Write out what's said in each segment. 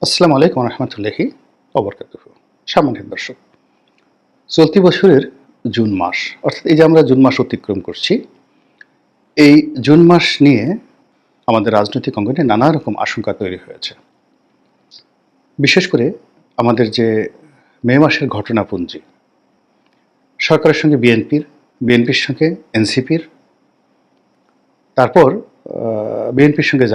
আসসালামু আলাইকুম রহমতুল্লাহি অবরকাতুহু। সম্মানিত দর্শক, চলতি বছরের জুন মাস, অর্থাৎ এই যে আমরা জুন মাস অতিক্রম করছি, এই জুন মাস নিয়ে আমাদের রাজনৈতিক অঙ্গনে নানা রকম আশঙ্কা তৈরি হয়েছে। বিশেষ করে আমাদের যে মে মাসের ঘটনাপুঞ্জি, সরকারের সঙ্গে বিএনপির সঙ্গে এনসিপির, তারপর বিএনপির সঙ্গে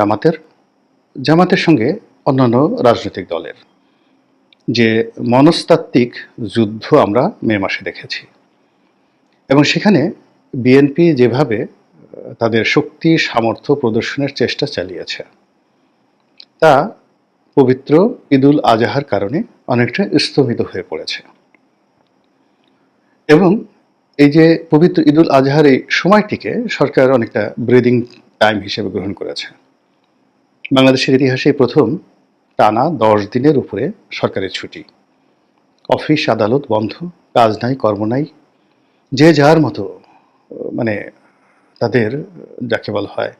জামাতের সঙ্গে অন্যান্য রাজনৈতিক দলের যে মনস্তাত্ত্বিক যুদ্ধ আমরা মে মাসে দেখেছি। এবং সেখানে বিএনপি যেভাবে তাদের শক্তি সামর্থ্য প্রদর্শনের চেষ্টা চালিয়েছে, তা পবিত্র ঈদুল আজহার কারণে অনেকটা স্থগিত হয়ে পড়েছে। এবং এই যে পবিত্র ঈদুল আজহার এই সময়টিকে সরকার অনেকটা ব্রিদিং টাইম হিসেবে গ্রহণ করেছে। বাংলাদেশের ইতিহাসে প্রথম টানা 10 দিনের উপরে সরকারের ছুটি, অফিস আদালত বন্ধ, কাজ নাই কর্ম নাই, যে যার মতো মানে তাদের যাকে বলা হয়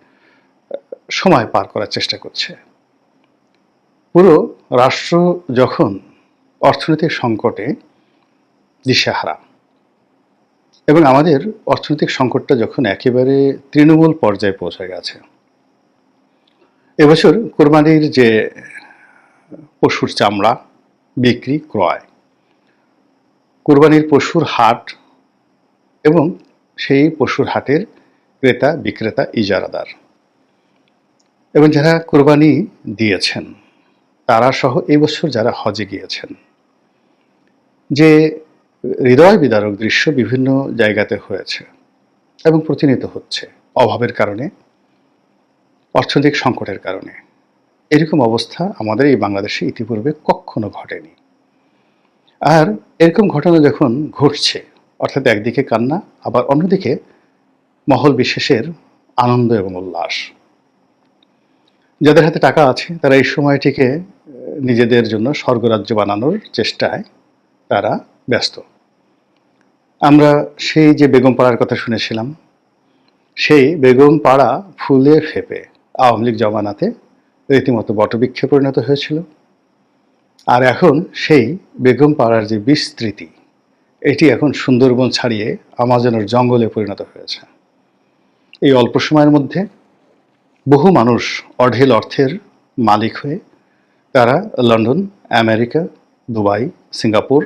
সময় পার করার চেষ্টা করছে। পুরো রাষ্ট্র যখন অর্থনৈতিক সংকটে দিশেহারা এবং আমাদের অর্থনৈতিক সংকটটা যখন একেবারে তৃণমূল পর্যায়ে পৌঁছে গেছে, এবছর কোরবানির যে পশুর চামড়া বিক্রি ক্রয়, কোরবানির পশুর হাট এবং সেই পশুর হাটের ক্রেতা বিক্রেতা ইজারাদার এবং যারা কোরবানি দিয়েছেন তারা সহ এই বছর যারা হজে গিয়েছেন, যে হৃদয় বিদারক দৃশ্য বিভিন্ন জায়গাতে হয়েছে এবং প্রতিনিয়ত হচ্ছে অভাবের কারণে, অর্থনৈতিক সংকটের কারণে। এরকম অবস্থা আমাদের এই বাংলাদেশে ইতিপূর্বে কখনো ঘটেনি। আর এরকম ঘটনা যখন ঘটছে, অর্থাৎ একদিকে কান্না, আবার অন্যদিকে মহল বিশেষের আনন্দ এবং উল্লাস। যাদের হাতে টাকা আছে তারা এই সময়টিকে নিজেদের জন্য স্বর্গরাজ্য বানানোর চেষ্টায় তারা ব্যস্ত। আমরা সেই যে বেগম পাড়ার কথা শুনেছিলাম, সেই বেগম পাড়া ফুলে ফেপে আওয়ামী লীগ জমানাতে রীতিমতো বটবৃক্ষে পরিণত হয়েছিল। আর এখন সেই বেগম পাড়ার যে বিস্তৃতি, এটি এখন সুন্দরবন ছাড়িয়ে আমাজনের জঙ্গলে পরিণত হয়েছে। এই অল্প সময়ের মধ্যে বহু মানুষ অঢেল অর্থের মালিক হয়ে তারা London, America, Dubai, Singapore,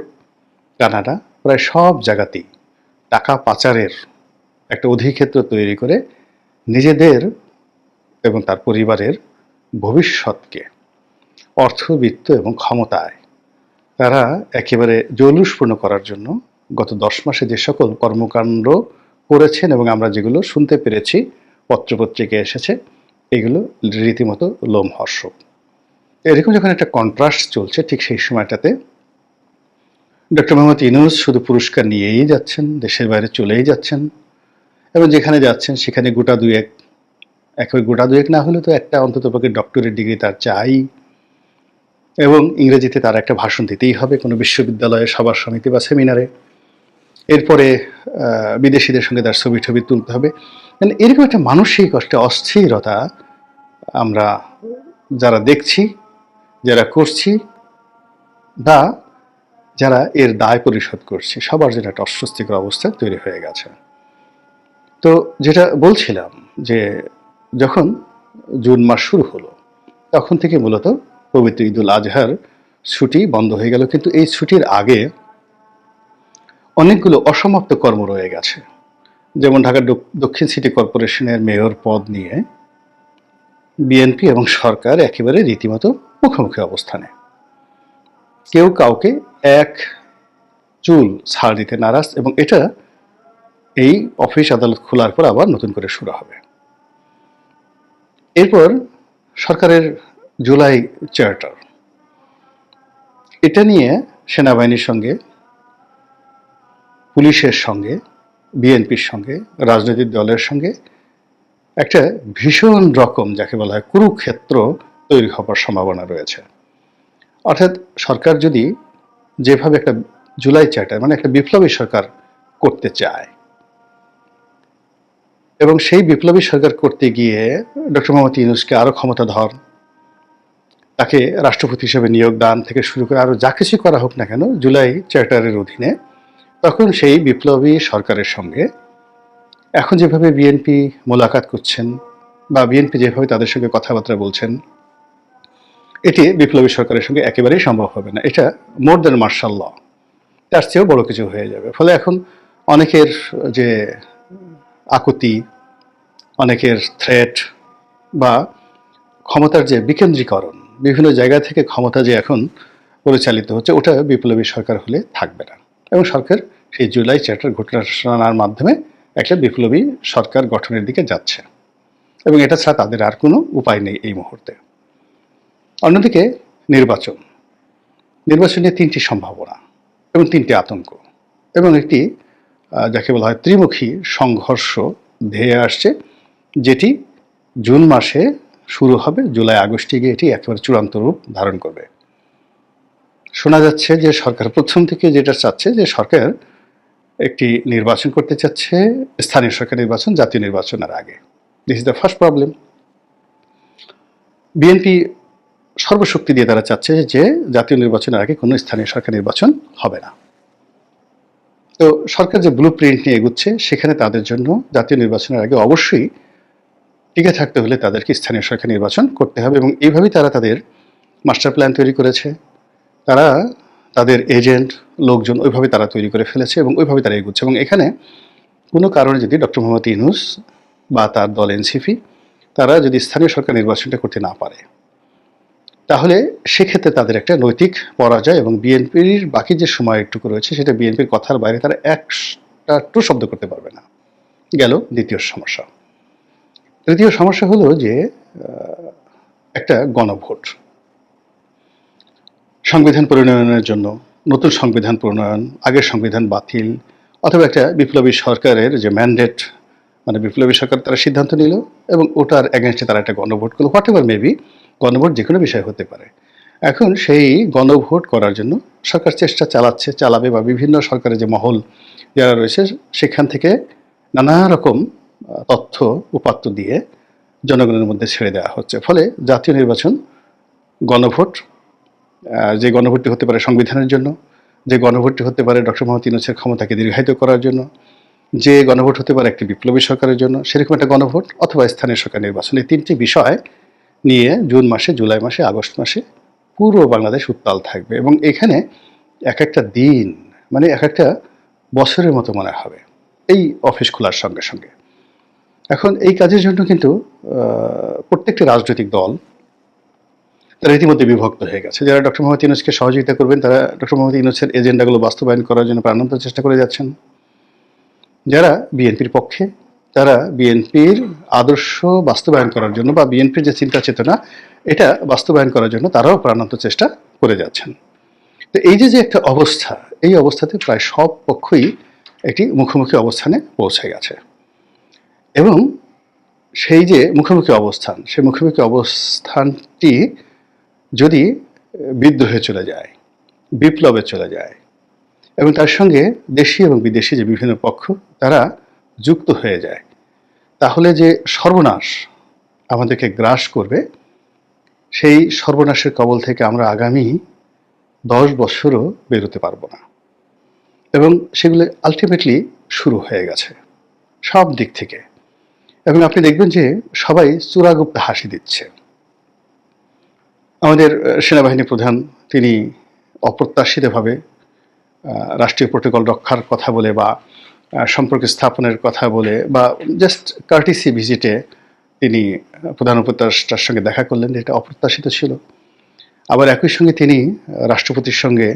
Canada, প্রায় সব জায়গাতেই টাকা পাচারের একটা অধিক্ষেত্র তৈরি করে নিজেদের এবং তার পরিবারের ভবিষ্যৎকে অর্থবিত্ত এবং ক্ষমতায় তারা একেবারে জৌলুসপূর্ণ করার জন্য গত 10 মাসে যে সকল কর্মকাণ্ড করেছেন এবং আমরা যেগুলো শুনতে পেরেছি, পত্রপত্রিকায় এসেছে, এগুলো রীতিমতো লোমহর্ষক। এরকম যখন একটা কন্ট্রাস্ট চলছে, ঠিক সেই সময়টাতে ডক্টর মোহাম্মদ ইউনূস শুধু পুরস্কার নিয়েই যাচ্ছেন, দেশের বাইরে চলেই যাচ্ছেন এবং যেখানে যাচ্ছেন সেখানে গোটা দুয়েক, একেবারে গোটা দুয়েক না হলে তো একটা অন্ততপক্ষে ডক্টরেট ডিগ্রি তার চাই এবং ইংরেজিতে তার একটা ভাষণ দিতেই হবে কোনো বিশ্ববিদ্যালয়ে, সভা সমিতি বা সেমিনারে। এরপরে বিদেশিদের সঙ্গে তার ছবি টবি তুলতে হবে। মানে এরকম একটা মানসিক অস্থিরতা আমরা যারা দেখছি, যারা করছি বা যারা এর দায় পরিশোধ করছি, সবার জন্য একটা অস্বস্তিকর অবস্থা তৈরি হয়ে গেছে। তো যেটা বলছিলাম যে যখন জুন মাস শুরু হলো, তখন থেকে মূলত পবিত্র ঈদুল আজহার ছুটি বন্ধ হয়ে গেল, কিন্তু এই ছুটির আগে অনেকগুলো অসমাপ্ত কর্ম রয়ে গেছে। যেমন ঢাকা দক্ষিণ সিটি কর্পোরেশনের মেয়র পদ নিয়ে বিএনপি এবং সরকার একেবারে রীতিমতো মুখোমুখি অবস্থানে, কেউ কাউকে এক চুল ছাড় দিতে নারাজ এবং এটা এই অফিস আদালত খোলার পর আবার নতুন করে শুরু হবে। এরপর সরকারের জুলাই চার্টার, এটা নিয়ে সেনাবাহিনীর সঙ্গে, পুলিশের সঙ্গে, বিএনপির সঙ্গে, রাজনৈতিক দলের সঙ্গে একটা ভীষণ রকম যাকে বলা হয় কুরুক্ষেত্র তৈরি হবার সম্ভাবনা রয়েছে। অর্থাৎ সরকার যদি যেভাবে একটা জুলাই চার্টার মানে একটা বিপ্লবী সরকার করতে চায় এবং সেই বিপ্লবী সরকার করতে গিয়ে ডক্টর মোহাম্মদ ইউনূসকে আরো ক্ষমতাধর তাকে রাষ্ট্রপতি হিসেবে নিয়োগ দান থেকে শুরু করে আরও যা কিছু করা হোক না কেন জুলাই চার্টারের অধীনে, তখন সেই বিপ্লবী সরকারের সঙ্গে এখন যেভাবে বিএনপি মোলাকাত করছেন বা বিএনপি যেভাবে তাদের সঙ্গে কথাবার্তা বলছেন, এটি বিপ্লবী সরকারের সঙ্গে একেবারেই সম্ভব হবে না। এটা মোর দ্যান মার্শাল ল, তার চেয়েও বড় কিছু হয়ে যাবে। ফলে এখন অনেকের যে আকুতি, অনেকের থ্রেট বা ক্ষমতার যে বিকেন্দ্রীকরণ, বিভিন্ন জায়গা থেকে ক্ষমতা যে এখন পরিচালিত হচ্ছে, ওটা বিপ্লবী সরকার হলে থাকবে না। এবং সরকার সেই জুলাই চার্টার ঘোষণার মাধ্যমে একটা বিপ্লবী সরকার গঠনের দিকে যাচ্ছে, এবং এটা ছাড়া তাদের আর কোনো উপায় নেই এই মুহূর্তে। অন্যদিকে নির্বাচন নিয়ে তিনটি সম্ভাবনা এবং তিনটি আতঙ্ক এবং একটি যাকে বলা হয় ত্রিমুখী সংঘর্ষ ধেয়ে আসছে, যেটি জুন মাসে শুরু হবে, জুলাই আগস্টে গিয়ে এটি একেবারে চূড়ান্ত রূপ ধারণ করবে। শোনা যাচ্ছে যে সরকার প্রথম থেকে যেটা চাচ্ছে, যে সরকার একটি নির্বাচন করতে চাচ্ছে, স্থানীয় সরকার নির্বাচন জাতীয় নির্বাচনের আগে। This is the first problem. BNP সর্বশক্তি দিয়ে তারা চাচ্ছে যে জাতীয় নির্বাচনের আগে কোনো স্থানীয় সরকার নির্বাচন হবে না। তো সরকার যে ব্লু প্রিন্ট নিয়ে এগুচ্ছে, সেখানে তাদের জন্য জাতীয় নির্বাচনের আগে অবশ্যই টিকে থাকতে হলে তাদেরকে স্থানীয় সরকার নির্বাচন করতে হবে, এবং এইভাবেই তারা তাদের মাস্টার প্ল্যান তৈরি করেছে। তারা তাদের এজেন্ট লোকজন ওইভাবে তারা তৈরি করে ফেলেছে এবং ওইভাবে তারা এগুচ্ছে। এবং এখানে কোনো কারণে যদি ডক্টর মোহাম্মদ ইউনূস বা তার দল এনসিপি তারা যদি স্থানীয় সরকার নির্বাচনটা করতে না পারে, তাহলে সেক্ষেত্রে তাদের একটা নৈতিক পরাজয়, এবং বিএনপির বাকি যে সময় একটুকু রয়েছে সেটা বিএনপির কথার বাইরে তারা একটা টু শব্দ করতে পারবে না। গেল দ্বিতীয় সমস্যা। তৃতীয় সমস্যা হলো যে একটা গণভোট, সংবিধান প্রণয়নের জন্য নতুন সংবিধান প্রণয়ন, আগের সংবিধান বাতিল, অথবা একটা বিপ্লবী সরকারের যে ম্যান্ডেট, মানে বিপ্লবী সরকার তারা সিদ্ধান্ত নিল এবং ওটার এগেনস্টে তারা একটা গণভোট করলো, হোয়াট এভার মেবি, গণভোট যে কোনো বিষয় হতে পারে। এখন সেই গণভোট করার জন্য সরকার চেষ্টা চালাবে, বা বিভিন্ন সরকারের যে মহল যারা রয়েছে সেখান থেকে নানা রকম তথ্য উপাত্ত দিয়ে জনগণের মধ্যে ছেড়ে দেওয়া হচ্ছে। ফলে জাতীয় নির্বাচন, গণভোট, যে গণভোটটি হতে পারে সংবিধানের জন্য, যে গণভোটটি হতে পারে ডক্টর মোহাম্মদ ইউনূসের ক্ষমতাকে দীর্ঘায়িত করার জন্য, যে গণভোট হতে পারে একটি বিপ্লবী সরকারের জন্য, সেরকম একটা গণভোট অথবা স্থানীয় সরকার নির্বাচন, এই তিনটি বিষয় নিয়ে জুন মাসে, জুলাই মাসে, আগস্ট মাসে পুরো বাংলাদেশ উত্তাল থাকবে। এবং এখানে এক একটা দিন মানে এক একটা বছরের মতো মনে হবে এই অফিস খোলার সঙ্গে সঙ্গে। এখন এই কাজের জন্য কিন্তু প্রত্যেকটি রাজনৈতিক দল তারা ইতিমধ্যে বিভক্ত হয়ে গেছে। যারা ডক্টর মোহাম্মদ ইউনূসকে সহযোগিতা করবেন তারা ডক্টর মোহাম্মদ ইউনূসের এজেন্ডাগুলো বাস্তবায়ন করার জন্য প্রাণান্ত চেষ্টা করে যাচ্ছেন। যারা বিএনপির পক্ষে, তারা বিএনপির আদর্শ বাস্তবায়ন করার জন্য বা বিএনপির যে চিন্তা চেতনা এটা বাস্তবায়ন করার জন্য তারাও প্রাণান্ত চেষ্টা করে যাচ্ছেন। তো এই যে একটা অবস্থা, এই অবস্থাতে প্রায় সব পক্ষই একটি মুখোমুখি অবস্থানে পৌঁছে গেছে। এবং সেই যে মুখোমুখি অবস্থান, সেই মুখোমুখি অবস্থানটি যদি বিদ্রোহে চলে যায়, বিপ্লবে চলে যায়, এবং তার সঙ্গে দেশি এবং বিদেশি যে বিভিন্ন পক্ষ তারা যুক্ত হয়ে যায়, তাহলে যে সর্বনাশ আমাদেরকে গ্রাস করবে, সেই সর্বনাশের কবল থেকে আমরা আগামী 10 বছরও বেরোতে পারবো না। এবং সেগুলো আলটিমেটলি শুরু হয়ে গেছে সব দিক থেকে। এবং আপনি দেখবেন যে সবাই চূড়াগুপ্ত হাসি দিচ্ছে। আমাদের সেনাবাহিনী প্রধান তিনি অপ্রত্যাশিতভাবে রাষ্ট্রীয় প্রোটোকল রক্ষার কথা বলে বা সম্পর্ক স্থাপনের কথা বলে বা জাস্ট কার্টিসি ভিজিটে তিনি প্রধান উপদেষ্টার সঙ্গে দেখা করলেন, এটা অপ্রত্যাশিত ছিল। আবার একই সঙ্গে তিনি রাষ্ট্রপতির সঙ্গে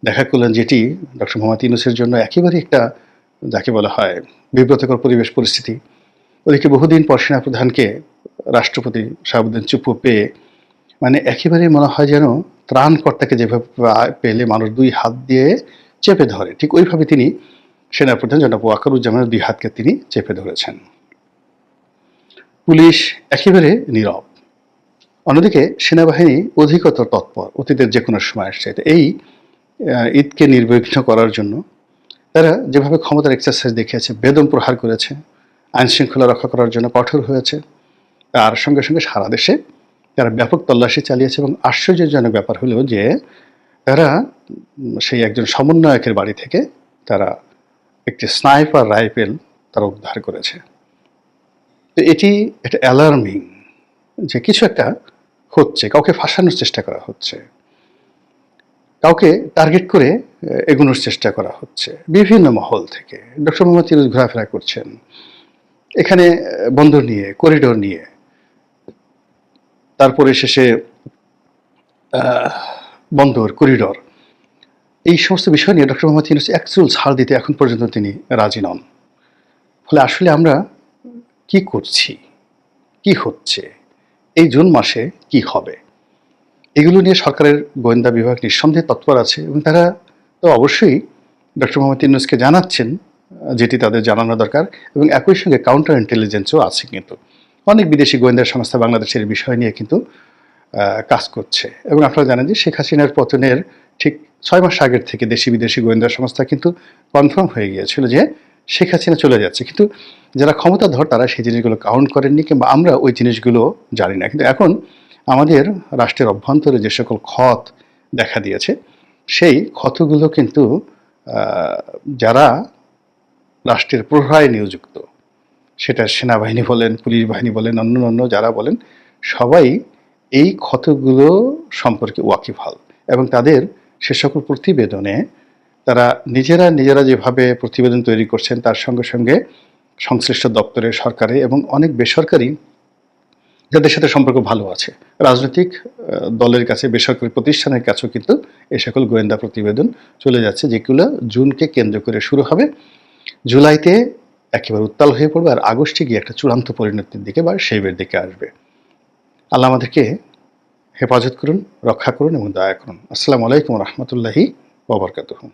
দেখা করলেন, যেটি ডক্টর মোহাম্মদ ইউনূসের জন্য একেবারে একটা যাকে বলা হয় বিব্রতকর পরিবেশ পরিস্থিতি। ওদিকে বহুদিন পর সেনাপ্রধানকে রাষ্ট্রপতি শাহাবুদ্দিন চুপ্পু পেয়ে মানে একেবারে মনে হয় যেন ত্রাণকর্তাকে যেভাবে পেলে মানুষ 2 হাত দিয়ে চেপে ধরে, ঠিক ওইভাবে তিনি সেনাপ্রধান জনাব ওয়াকারুজ্জামানের 2 হাতকে তিনি চেপে ধরেছেন। পুলিশ একেবারে নীরব। অন্যদিকে সেনাবাহিনী অধিকতর তৎপর অতীতের যে কোনো সময় আসছে। এই ঈদকে নির্বিঘ্ন করার জন্য তারা যেভাবে ক্ষমতার এক্সারসাইজ দেখিয়েছে, বেদম প্রহার করেছে, আইন শৃঙ্খলা রক্ষা করার জন্য কঠোর হয়েছে, তার সঙ্গে সঙ্গে সারা দেশে তারা ব্যাপক তল্লাশি চালিয়েছে এবং আশ্চর্যজনক ব্যাপার হলো যে তারা সেই একজন সমন্বয়কের বাড়ি থেকে তারা একটি স্নাইপার রাইফেল তারা উদ্ধার করেছে। তো এটি একটা অ্যালার্মিং যে কিছু একটা হচ্ছে, কাউকে ফাঁসানোর চেষ্টা করা হচ্ছে, কাউকে টার্গেট করে এগোনোর চেষ্টা করা হচ্ছে বিভিন্ন মহল থেকে। ডক্টর মোহাম্মদ ইউনূস ঘোরাফেরা করছেন এখানে বন্দর নিয়ে, করিডোর নিয়ে, তারপরে শেষে বন্দর, করিডোর, এই সমস্ত বিষয় নিয়ে ডক্টর মোহাম্মদ ইউনূস এক চুল ছাড় দিতে এখন পর্যন্ত তিনি রাজি নন। ফলে আসলে আমরা কি করছি, কি হচ্ছে, এই জুন মাসে কি হবে, এগুলো নিয়ে সরকারের গোয়েন্দা বিভাগ নিঃসন্দেহে তৎপর আছে এবং তারা তো অবশ্যই ডক্টর মোহাম্মদ ইউনূসকে জানাচ্ছেন যেটি তাদের জানানো দরকার, এবং একই সঙ্গে কাউন্টার ইন্টেলিজেন্সও আছে। কিন্তু অনেক বিদেশি গোয়েন্দা সংস্থা বাংলাদেশের বিষয় নিয়ে কিন্তু কাজ করছে। এবং আপনারা জানেন যে শেখ হাসিনার পতনের ঠিক 6 মাস আগের থেকে দেশি বিদেশি গোয়েন্দা সংস্থা কিন্তু কনফার্ম হয়ে গিয়েছিল যে শেখ হাসিনা চলে যাচ্ছে, কিন্তু যারা ক্ষমতাধর তারা সেই জিনিসগুলো কাউন্ট করেননি, কিংবা আমরা ওই জিনিসগুলো জানি না। কিন্তু এখন আমাদের রাষ্ট্রের অভ্যন্তরে যে সকল ক্ষত দেখা দিয়েছে, সেই ক্ষতগুলো কিন্তু যারা রাষ্ট্রের প্রহরায় নিয়োজিত, সেটা সেনাবাহিনী বলেন, পুলিশ বাহিনী বলেন, অন্য যারা বলেন, সবাই এই ক্ষতগুলো সম্পর্কে ওয়াকিবহাল। এবং তাদের সে সকল প্রতিবেদনে তারা নিজেরা যেভাবে প্রতিবেদন তৈরি করছেন, তার সঙ্গে সঙ্গে সংশ্লিষ্ট দপ্তরে, সরকারে এবং অনেক বেসরকারি যাদের সাথে সম্পর্ক ভালো আছে, রাজনৈতিক দলের কাছে, বেসরকারি প্রতিষ্ঠানের কাছেও কিন্তু এই সকল গোয়েন্দা প্রতিবেদন চলে যাচ্ছে, যেগুলো জুনকে কেন্দ্র করে শুরু হবে, জুলাইতে একেবারে উত্তাল হয়ে পড়বে, আর আগস্টে গিয়ে একটা চূড়ান্ত পরিণতির দিকে বা শেভের দিকে আসবে। আল্লাহ আমাদেরকে হেফাজত করুন, রক্ষা করুন এবং দয়া করুন। আসসালামু আলাইকুম রহমতুল্লাহি ওয়া বারাকাতুহু।